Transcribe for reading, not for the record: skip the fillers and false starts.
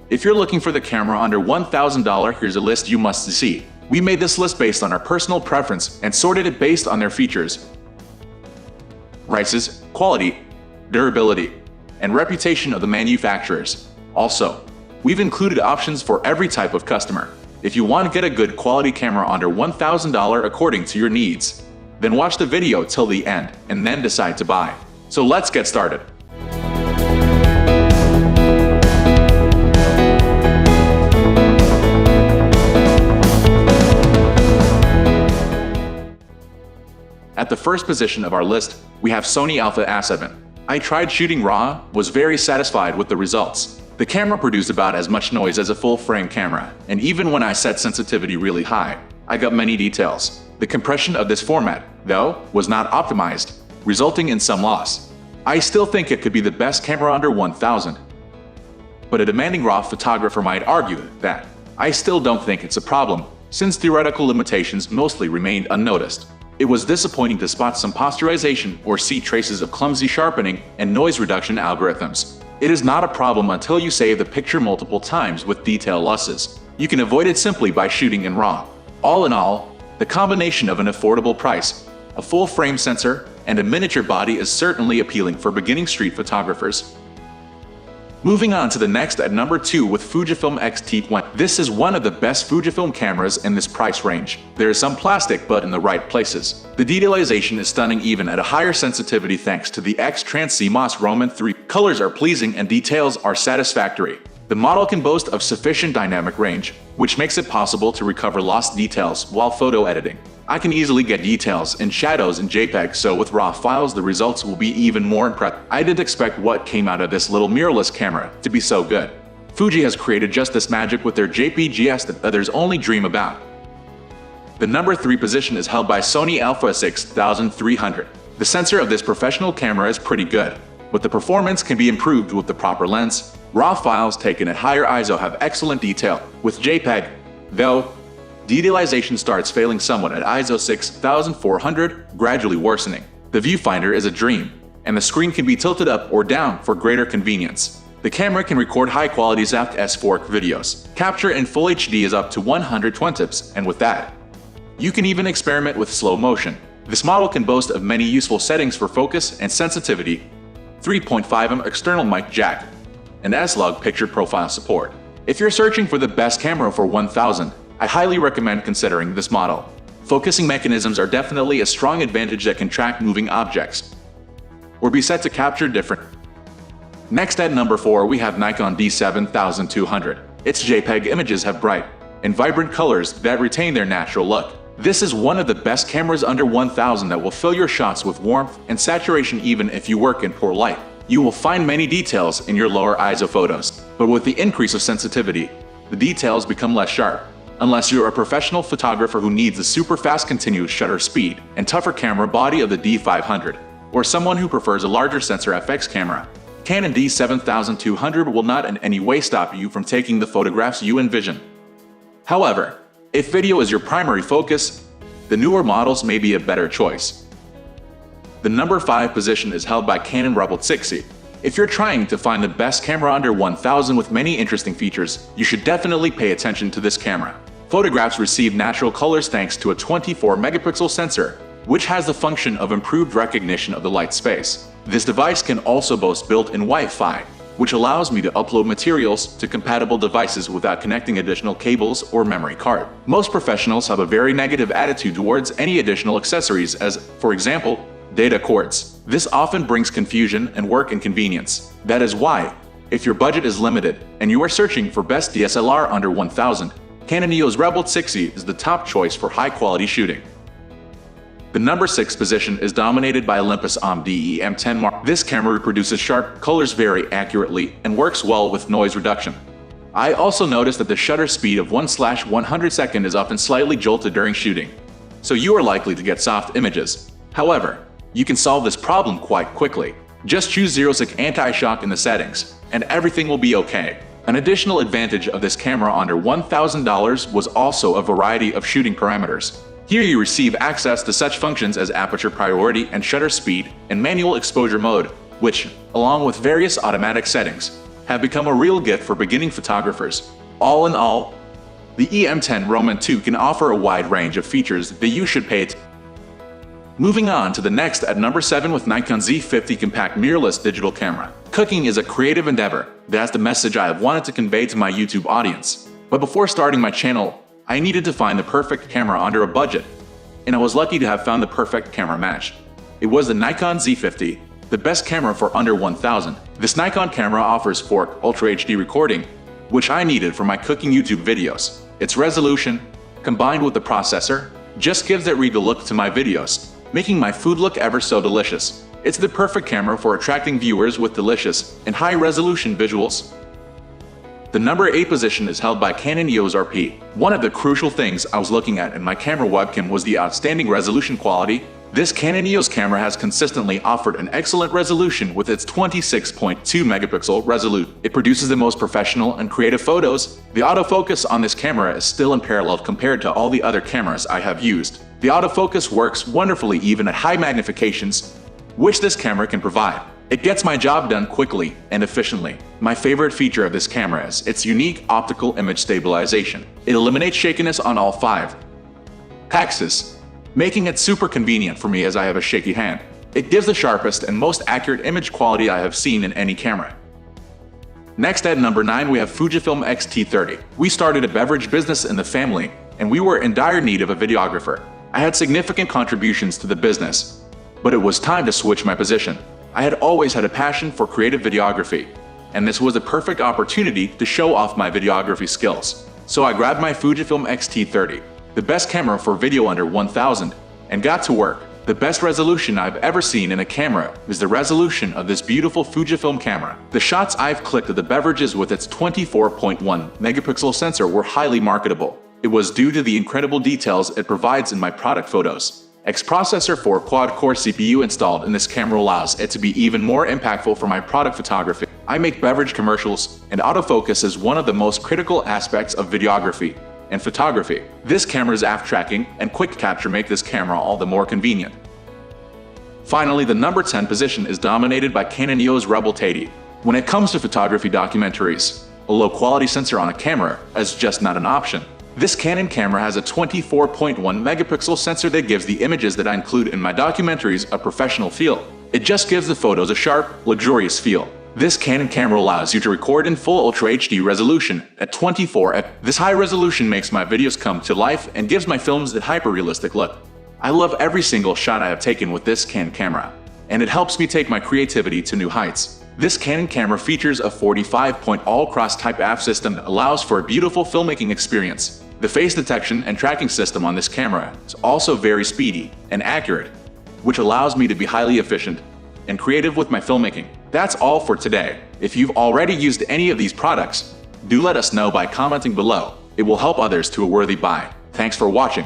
If you're looking for the camera under $1,000, here's a list you must see. We made this list based on our personal preference and sorted it based on their features, prices, quality, durability, and reputation of the manufacturers. Also, we've included options for every type of customer. If you want to get a good quality camera under $1,000 according to your needs, then watch the video till the end and then decide to buy. So let's get started. At the first position of our list, we have Sony Alpha A7. I tried shooting RAW, was very satisfied with the results. The camera produced about as much noise as a full-frame camera, and even when I set sensitivity really high, I got many details. The compression of this format, though, was not optimized, resulting in some loss. I still think it could be the best camera under $1,000. But a demanding RAW photographer might argue that. I still don't think it's a problem, since theoretical limitations mostly remained unnoticed. It was disappointing to spot some posterization or see traces of clumsy sharpening and noise reduction algorithms. It is not a problem until you save the picture multiple times with detail losses. You can avoid it simply by shooting in RAW. All in all, the combination of an affordable price, a full-frame sensor, and a miniature body is certainly appealing for beginning street photographers. Moving on to the next at number 2 with Fujifilm X-T20. This is one of the best Fujifilm cameras in this price range. There is some plastic but in the right places. The detailization is stunning even at a higher sensitivity thanks to the X-Trans CMOS Roman 3. Colors are pleasing and details are satisfactory. The model can boast of sufficient dynamic range, which makes it possible to recover lost details while photo editing. I can easily get details and shadows in JPEG, so with RAW files the results will be even more impressive. I didn't expect what came out of this little mirrorless camera to be so good. Fuji has created just this magic with their JPGs that others only dream about. The number 3 position is held by Sony Alpha A7. The sensor of this professional camera is pretty good, but the performance can be improved with the proper lens. RAW files taken at higher ISO have excellent detail. With JPEG, though, detailization starts failing somewhat at ISO 6400, gradually worsening. The viewfinder is a dream, and the screen can be tilted up or down for greater convenience. The camera can record high-quality ZAFT-S4 videos. Capture in Full HD is up to 120 fps, and with that, you can even experiment with slow motion. This model can boast of many useful settings for focus and sensitivity, 3.5mm external mic jack, and S-Log picture profile support. If you're searching for the best camera for $1,000, I highly recommend considering this model. Focusing mechanisms are definitely a strong advantage that can track moving objects or be set to capture different. Next at number 4 we have Nikon D7200. Its JPEG images have bright and vibrant colors that retain their natural look. This is one of the best cameras under $1,000 that will fill your shots with warmth and saturation even if you work in poor light. You will find many details in your lower ISO photos, but with the increase of sensitivity, the details become less sharp. Unless you're a professional photographer who needs the super fast continuous shutter speed and tougher camera body of the D500, or someone who prefers a larger sensor FX camera, Canon D7200 will not in any way stop you from taking the photographs you envision. However, if video is your primary focus, the newer models may be a better choice. The number 5 position is held by Canon Rebel T6i. If you're trying to find the best camera under $1,000 with many interesting features, you should definitely pay attention to this camera. Photographs receive natural colors thanks to a 24-megapixel sensor, which has the function of improved recognition of the light space. This device can also boast built-in Wi-Fi, which allows me to upload materials to compatible devices without connecting additional cables or memory card. Most professionals have a very negative attitude towards any additional accessories as, for example, data cords. This often brings confusion and work inconvenience. That is why, if your budget is limited and you are searching for best DSLR under $1,000, Canon EOS Rebel T6i is the top choice for high-quality shooting. The number 6 position is dominated by Olympus EM10. This camera reproduces sharp colors very accurately and works well with noise reduction. I also noticed that the shutter speed of 1/100 second is often slightly jolted during shooting, so you are likely to get soft images. However, you can solve this problem quite quickly. Just choose 0.6 anti-shock in the settings, and everything will be okay. An additional advantage of this camera under $1,000 was also a variety of shooting parameters. Here you receive access to such functions as aperture priority and shutter speed and manual exposure mode, which, along with various automatic settings, have become a real gift for beginning photographers. All in all, the EM10 Roman II can offer a wide range of features that you should pay attention. Moving on to the next at number 7 with Nikon Z50 compact mirrorless digital camera. Cooking is a creative endeavor. That's the message I have wanted to convey to my YouTube audience. But before starting my channel, I needed to find the perfect camera under a budget. And I was lucky to have found the perfect camera match. It was the Nikon Z50, the best camera for under $1,000. This Nikon camera offers 4K Ultra HD recording, which I needed for my cooking YouTube videos. Its resolution, combined with the processor, just gives it regal look to my videos, making my food look ever so delicious. It's the perfect camera for attracting viewers with delicious and high-resolution visuals. The number 8 position is held by Canon EOS RP. One of the crucial things I was looking at in my camera webcam was the outstanding resolution quality. This Canon EOS camera has consistently offered an excellent resolution with its 26.2 megapixel resolute. It produces the most professional and creative photos. The autofocus on this camera is still unparalleled compared to all the other cameras I have used. The autofocus works wonderfully even at high magnifications, which this camera can provide. It gets my job done quickly and efficiently. My favorite feature of this camera is its unique optical image stabilization. It eliminates shakiness on all 5 axes, making it super convenient for me as I have a shaky hand. It gives the sharpest and most accurate image quality I have seen in any camera. Next at number 9 we have Fujifilm X-T30. We started a beverage business in the family, and we were in dire need of a videographer. I had significant contributions to the business, but it was time to switch my position. I had always had a passion for creative videography, and this was a perfect opportunity to show off my videography skills. So I grabbed my Fujifilm X-T30, the best camera for video under 1000, and got to work. The best resolution I've ever seen in a camera is the resolution of this beautiful Fujifilm camera. The shots I've clicked of the beverages with its 24.1 megapixel sensor were highly marketable. It was due to the incredible details it provides in my product photos. X-processor 4 quad-core CPU installed in this camera allows it to be even more impactful for my product photography. I make beverage commercials, and autofocus is one of the most critical aspects of videography and photography. This camera's aft tracking and quick capture make this camera all the more convenient. Finally, the number 10 position is dominated by Canon EOS Rebel T8i. When it comes to photography documentaries, a low-quality sensor on a camera is just not an option. This Canon camera has a 24.1 megapixel sensor that gives the images that I include in my documentaries a professional feel. It just gives the photos a sharp, luxurious feel. This Canon camera allows you to record in full Ultra HD resolution at 24x. This high resolution makes my videos come to life and gives my films that hyper-realistic look. I love every single shot I have taken with this Canon camera, and it helps me take my creativity to new heights. This Canon camera features a 45-point all-cross type AF system that allows for a beautiful filmmaking experience. The face detection and tracking system on this camera is also very speedy and accurate, which allows me to be highly efficient and creative with my filmmaking. That's all for today. If you've already used any of these products, do let us know by commenting below. It will help others to a worthy buy. Thanks for watching.